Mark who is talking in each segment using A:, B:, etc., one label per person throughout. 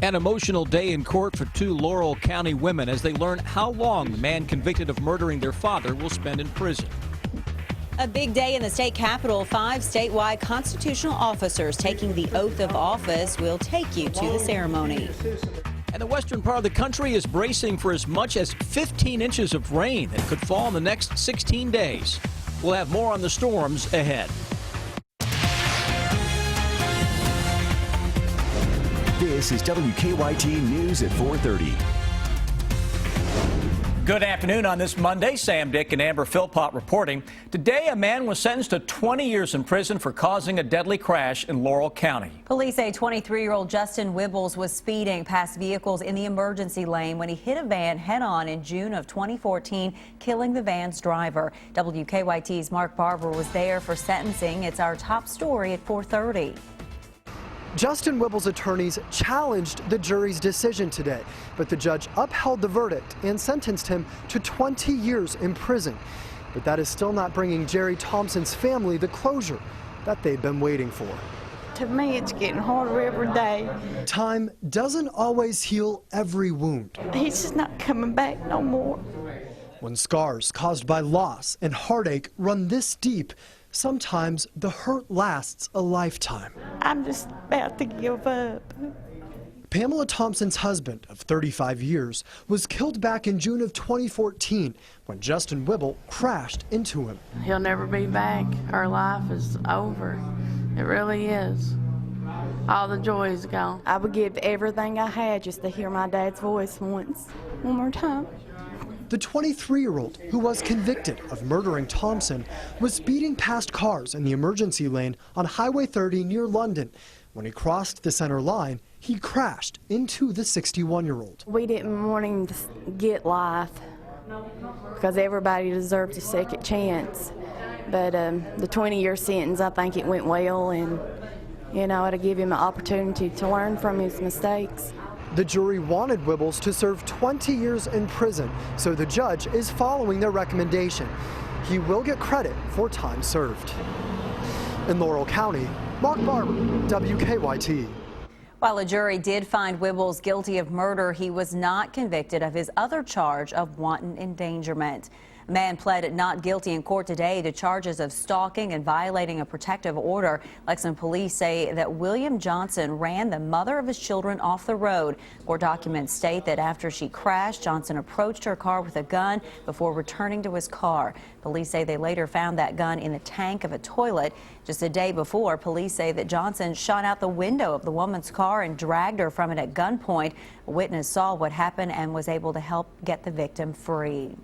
A: An emotional day in court for two Laurel County women as they learn how long the man convicted of murdering their father will spend in prison.
B: A big day in the state capitol. 5 statewide constitutional officers taking the oath of office. We'll take you to the ceremony.
A: And the western part of the country is bracing for as much as 15 inches of rain that could fall in the next 16 days. We'll have more on the storms ahead.
C: This is WKYT News at 4:30.
A: Good afternoon on this Monday. Sam Dick and Amber Philpott reporting. Today, a man was sentenced to 20 years in prison for causing a deadly crash in Laurel County.
B: Police say 23-year-old Justin Wibbles was speeding past vehicles in the emergency lane when he hit a van head-on in June of 2014, killing the van's driver. WKYT's Mark Barber was there for sentencing. It's our top story at 4:30.
D: Justin Wibbles' attorneys challenged the jury's decision today, but the judge upheld the verdict and sentenced him to 20 years in prison. But that is still not bringing Jerry Thompson's family the closure that they've been waiting for.
E: To me, it's getting harder every day.
D: Time doesn't always heal every wound.
E: He's just not coming back no more.
D: When scars caused by loss and heartache run this deep, sometimes the hurt lasts a lifetime.
E: I'm just about to give up.
D: Pamela Thompson's husband of 35 years was killed back in June of 2014 when Justin Wibble crashed into him.
F: He'll never be back. Our life is over. It really is. All the joy is gone.
E: I would give everything I had just to hear my dad's voice one more time.
D: The 23-year-old, who was convicted of murdering Thompson, was speeding past cars in the emergency lane on Highway 30 near London. When he crossed the center line, he crashed into the 61-year-old.
E: We didn't want him to get life because everybody deserves a second chance. But the 20-year sentence, I think it went well, and it'll give him an opportunity to learn from his mistakes.
D: The jury wanted Wibbles to serve 20 years in prison, so the judge is following their recommendation. He will get credit for time served. In Laurel County, Mark Barber, WKYT.
B: While a jury did find Wibbles guilty of murder, he was not convicted of his other charge of wanton endangerment. A man pled not guilty in court today to charges of stalking and violating a protective order. Lexington police say that William Johnson ran the mother of his children off the road. Court documents state that after she crashed, Johnson approached her car with a gun before returning to his car. Police say they later found that gun in the tank of a toilet. Just a day before, police say that Johnson shot out the window of the woman's car and dragged her from it at gunpoint. A witness saw what happened and was able to help get the victim free.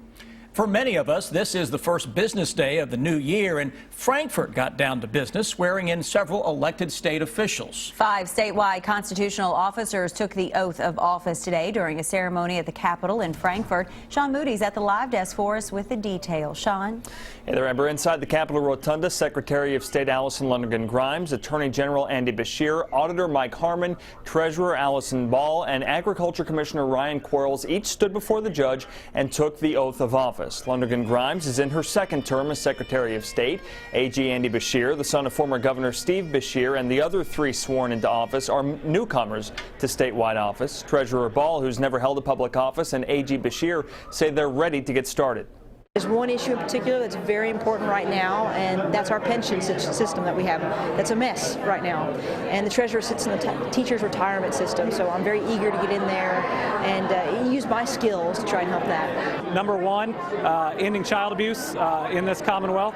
A: For many of us, this is the first business day of the new year, and Frankfort got down to business, swearing in several elected state officials. 5
B: statewide constitutional officers took the oath of office today during a ceremony at the Capitol in Frankfort. Sean Moody's at the live desk for us with the details. Sean?
G: Hey there, Amber. Inside the Capitol Rotunda, Secretary of State Allison Lundergan Grimes, Attorney General Andy Beshear, Auditor Mike Harmon, Treasurer Allison Ball, and Agriculture Commissioner Ryan Quarles each stood before the judge and took the oath of office. Lundergan Grimes is in her second term as Secretary of State. AG Andy Beshear, the son of former Governor Steve Beshear, and the other 3 sworn into office are newcomers to statewide office. Treasurer Ball, who's never held a public office, and AG Beshear say they're ready to get started.
H: There's one issue in particular that's very important right now, and that's our pension system that we have. That's a mess right now. And the treasurer sits in the teacher's retirement system, so I'm very eager to get in there and use my skills to try and help that.
I: Number 1, ending child abuse in this Commonwealth.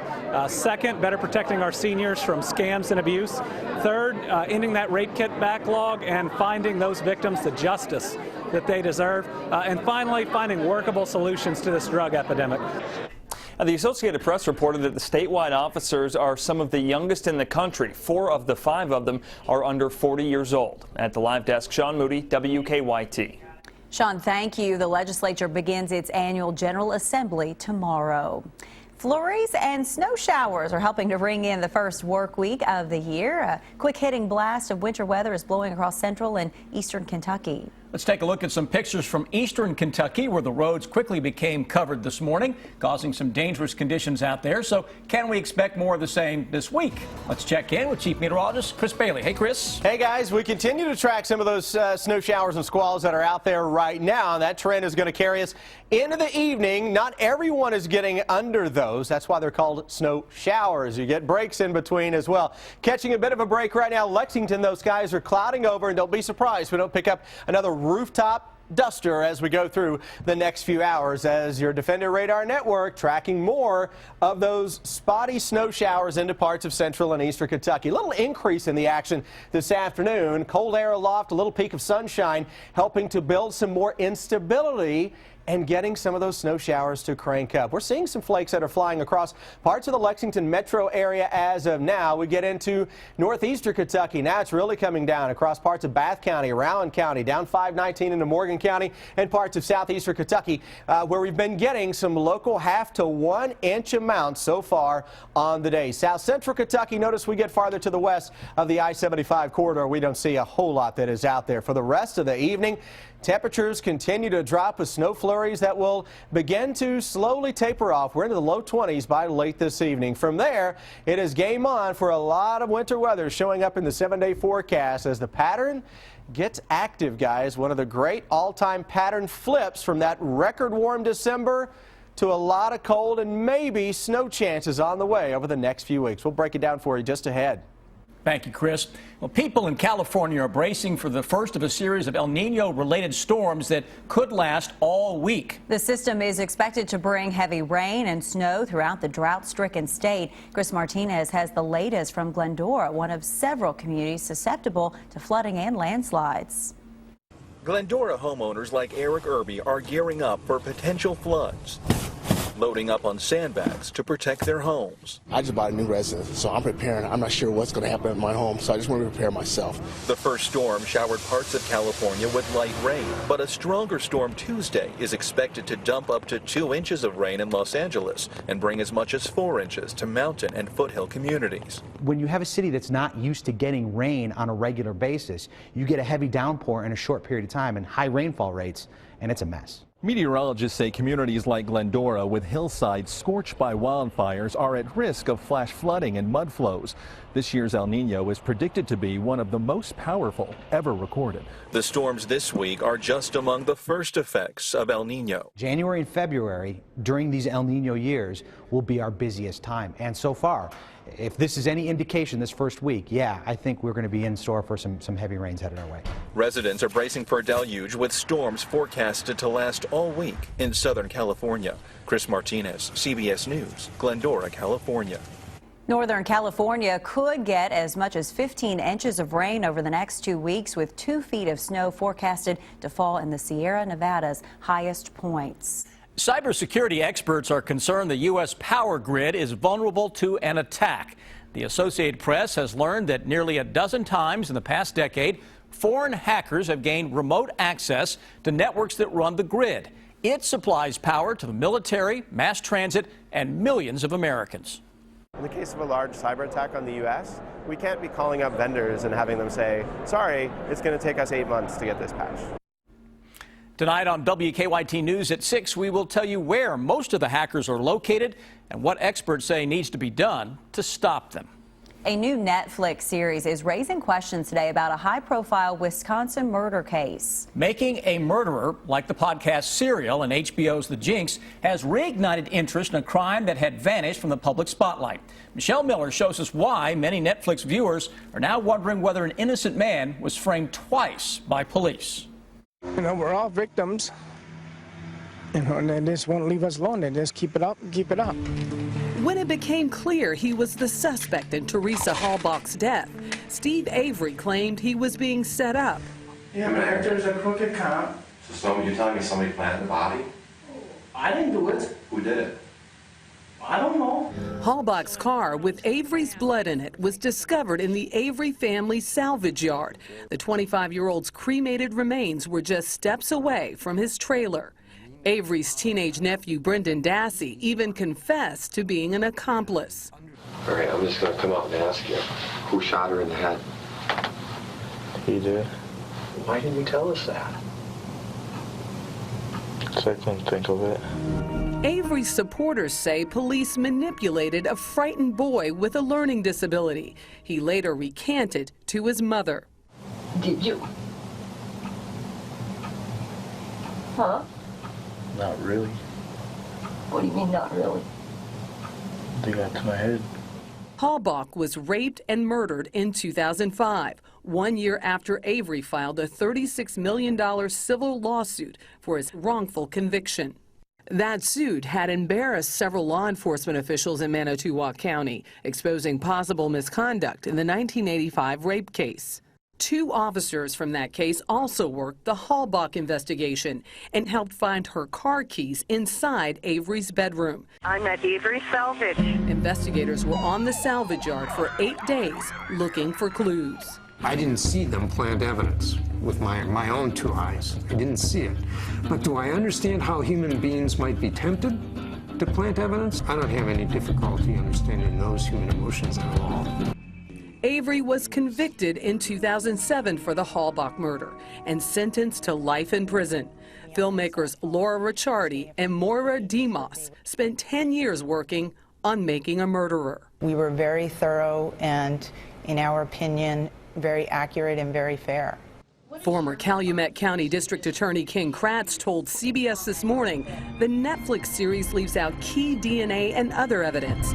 I: Second, better protecting our seniors from scams and abuse. Third, ending that rape kit backlog and finding those victims the justice that they deserve. And finally, finding workable solutions to this drug epidemic.
G: The Associated Press reported that the statewide officers are some of the youngest in the country. 4 of the 5 of them are under 40 years old. At the live desk, Sean Moody, WKYT.
B: Sean, thank you. The legislature begins its annual General Assembly tomorrow. Flurries and snow showers are helping to ring in the first work week of the year. A quick hitting blast of winter weather is blowing across central and eastern Kentucky.
A: Let's take a look at some pictures from eastern Kentucky, where the roads quickly became covered this morning, causing some dangerous conditions out there. So can we expect more of the same this week? Let's check in with Chief Meteorologist Chris Bailey. Hey, Chris.
J: Hey, guys. We continue to track some of those snow showers and squalls that are out there right now. That trend is going to carry us into the evening. Not everyone is getting under those. That's why they're called snow showers. You get breaks in between as well. Catching a bit of a break right now. Lexington, those skies are clouding over, and don't be surprised if we don't pick up another rooftop duster as we go through the next few hours, as your Defender Radar Network tracking more of those spotty snow showers into parts of central and eastern Kentucky. A little increase in the action this afternoon. Cold air aloft, a little peak of sunshine helping to build some more instability and getting some of those snow showers to crank up. We're seeing some flakes that are flying across parts of the Lexington metro area as of now. We get into northeastern Kentucky. Now it's really coming down across parts of Bath County, Rowan County, down 519 into Morgan County, and parts of southeastern Kentucky, where we've been getting some local 1/2 to 1 inch amounts so far on the day. South central Kentucky, notice we get farther to the west of the I-75 corridor. We don't see a whole lot that is out there. For the rest of the evening, temperatures continue to drop with snow flurries that will begin to slowly taper off. We're into the low 20s by late this evening. From there, it is game on for a lot of winter weather showing up in the 7-day forecast as the pattern gets active, guys. One of the great all-time pattern flips from that record warm December to a lot of cold and maybe snow chances on the way over the next few weeks. We'll break it down for you just ahead.
A: Thank you, Chris. Well, people in California are bracing for the first of a series of El Nino-related storms that could last all week.
B: The system is expected to bring heavy rain and snow throughout the drought-stricken state. Chris Martinez has the latest from Glendora, one of several communities susceptible to flooding and landslides.
K: Glendora homeowners like Eric Irby are gearing up for potential floods, loading up on sandbags to protect their homes.
L: I just bought a new residence, so I'm preparing. I'm not sure what's going to happen in my home, so I just want to prepare myself.
K: The first storm showered parts of California with light rain, but a stronger storm Tuesday is expected to dump up to 2 inches of rain in Los Angeles and bring as much as 4 inches to mountain and foothill communities.
M: When you have a city that's not used to getting rain on a regular basis, you get a heavy downpour in a short period of time and high rainfall rates, and it's a mess.
N: Meteorologists say communities like Glendora, with hillsides scorched by wildfires, are at risk of flash flooding and mud flows. This year's El Nino is predicted to be one of the most powerful ever recorded.
K: The storms this week are just among the first effects of El Nino.
M: January and February during these El Nino years will be our busiest time. And so far, if this is any indication this first week, yeah, I think we're going to be in store for some heavy rains headed our way.
K: Residents are bracing for a deluge with storms forecasted to last all week in Southern California. Chris Martinez, CBS News, Glendora, California.
B: Northern California could get as much as 15 inches of rain over the next 2 weeks, with 2 feet of snow forecasted to fall in the Sierra Nevadas highest points.
A: Cybersecurity experts are concerned the U.S. power grid is vulnerable to an attack. The Associated Press has learned that nearly a dozen times in the past decade, foreign hackers have gained remote access to networks that run the grid. It supplies power to the military, mass transit, and millions of Americans.
O: In the case of a large cyber attack on the U.S., we can't be calling up vendors and having them say, sorry, it's going to take us 8 months to get this patch.
A: Tonight on WKYT News at 6, we will tell you where most of the hackers are located and what experts say needs to be done to stop them.
B: A new Netflix series is raising questions today about a high-profile Wisconsin murder case.
A: Making a Murderer, like the podcast Serial and HBO's The Jinx, has reignited interest in a crime that had vanished from the public spotlight. Michelle Miller shows us why many Netflix viewers are now wondering whether an innocent man was framed twice by police.
P: You know, we're all victims, you know, and they just won't leave us alone. They just keep it up and keep it up.
Q: When it became clear he was the suspect in Teresa Halbach's death, Steve Avery claimed he was being set up.
P: Yeah, but Hector's a crooked cop.
R: So you're telling me somebody planted the body?
P: I didn't do it.
R: Who did it?
P: I don't know.
Q: Halbach's car with Avery's blood in it was discovered in the Avery family salvage yard. The 25-year-old's cremated remains were just steps away from his trailer. Avery's teenage nephew, Brendan Dassey, even confessed to being an accomplice.
R: All right, I'm just going to come out and ask you, who shot her in the head?
S: He did.
R: Why didn't you tell us that?
S: Because I couldn't think of it.
Q: Avery's supporters say police manipulated a frightened boy with a learning disability. He later recanted to his mother.
T: Did you? Huh?
S: Not really.
T: What do you mean, not really?
S: They got to my head.
Q: Halbach was raped and murdered in 2005, 1 year after Avery filed a $36 million civil lawsuit for his wrongful conviction. That suit had embarrassed several law enforcement officials in Manitowoc County, exposing possible misconduct in the 1985 rape case. 2 officers from that case also worked the Halbach investigation and helped find her car keys inside Avery's bedroom.
U: I'm at Avery Salvage.
Q: Investigators were on the salvage yard for 8 days looking for clues.
V: I didn't see them plant evidence with my own 2 eyes. I didn't see it. But do I understand how human beings might be tempted to plant evidence? I don't have any difficulty understanding those human emotions at all.
Q: Avery was convicted in 2007 for the Halbach murder and sentenced to life in prison. Filmmakers Laura Ricciardi and Moira Demos spent 10 years working on Making a Murderer.
W: We were very thorough and, in our opinion, very accurate and very fair.
Q: Former Calumet County District Attorney Ken Kratz told CBS This Morning the Netflix series leaves out key DNA and other evidence,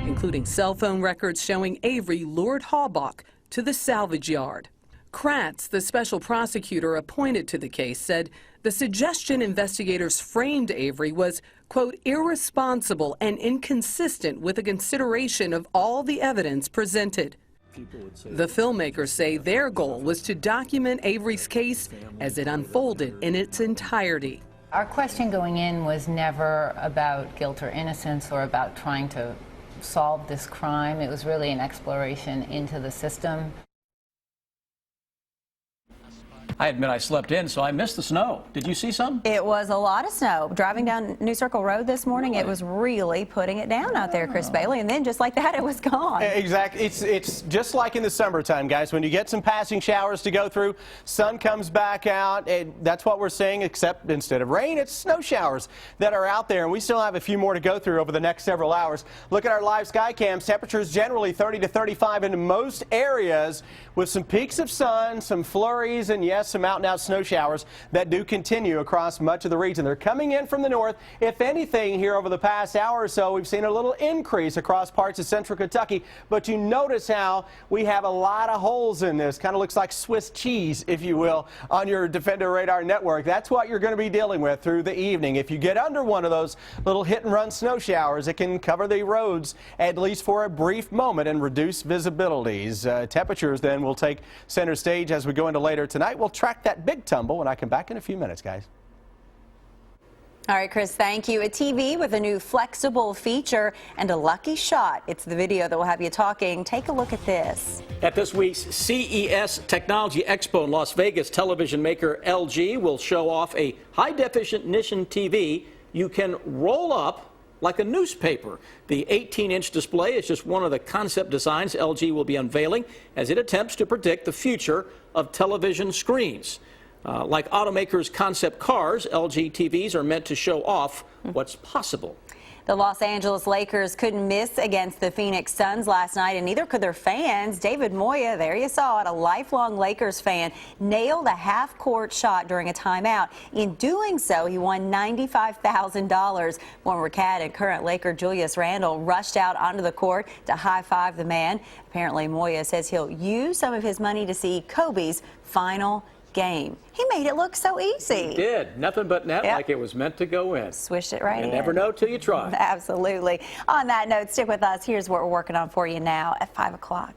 Q: including cell phone records showing Avery lured Halbach to the salvage yard. Kratz, the special prosecutor appointed to the case, said the suggestion investigators framed Avery was, quote, irresponsible and inconsistent with a consideration of all the evidence presented. The filmmakers say their goal was to document Avery's case as it unfolded in its entirety.
X: Our question going in was never about guilt or innocence or about trying to solve this crime. It was really an exploration into the system.
A: I admit I slept in, so I missed the snow. Did you see some?
B: It was a lot of snow. Driving down New Circle Road this morning, it was really putting it down out there, Chris Bailey, and then just like that, it was gone.
J: Exactly. It's just like in the summertime, guys. When you get some passing showers to go through, sun comes back out, and that's what we're seeing, except instead of rain, it's snow showers that are out there, and we still have a few more to go through over the next several hours. Look at our live sky cams. Temperatures generally 30 to 35 in most areas, with some peaks of sun, some flurries, and yes, some out-and-out snow showers that do continue across much of the region. They're coming in from the north. If anything, here over the past hour or so, we've seen a little increase across parts of central Kentucky, but you notice how we have a lot of holes in this. Kind of looks like Swiss cheese, if you will, on your Defender radar network. That's what you're going to be dealing with through the evening. If you get under one of those little hit-and-run snow showers, it can cover the roads at least for a brief moment and reduce visibilities. Temperatures then will take center stage as we go into later tonight. We'll track that big tumble when I come back in a few minutes, guys.
B: All right, Chris, thank you. A TV with a new flexible feature and a lucky shot. It's the video that will have you talking. Take a look at this.
A: At this week's CES Technology Expo in Las Vegas, television maker LG will show off a high-definition TV you can roll up like a newspaper. The 18-inch display is just one of the concept designs LG will be unveiling as it attempts to predict the future of television screens. Like automakers' concept cars, LG TVs are meant to show off what's possible.
B: The Los Angeles Lakers couldn't miss against the Phoenix Suns last night, and neither could their fans. David Moya, there you saw it, a lifelong Lakers fan, nailed a half-court shot during a timeout. In doing so, he won $95,000. Former Cat and current Laker Julius Randle rushed out onto the court to high-five the man. Apparently, Moya says he'll use some of his money to see Kobe's final game. He made it look so easy.
A: He did. Nothing but net,
B: Yep.
A: like it was meant to go in.
B: Swish it right in.
A: You never know till you try.
B: Absolutely. On that note, stick with us. Here's what we're working on for you now at 5 o'clock.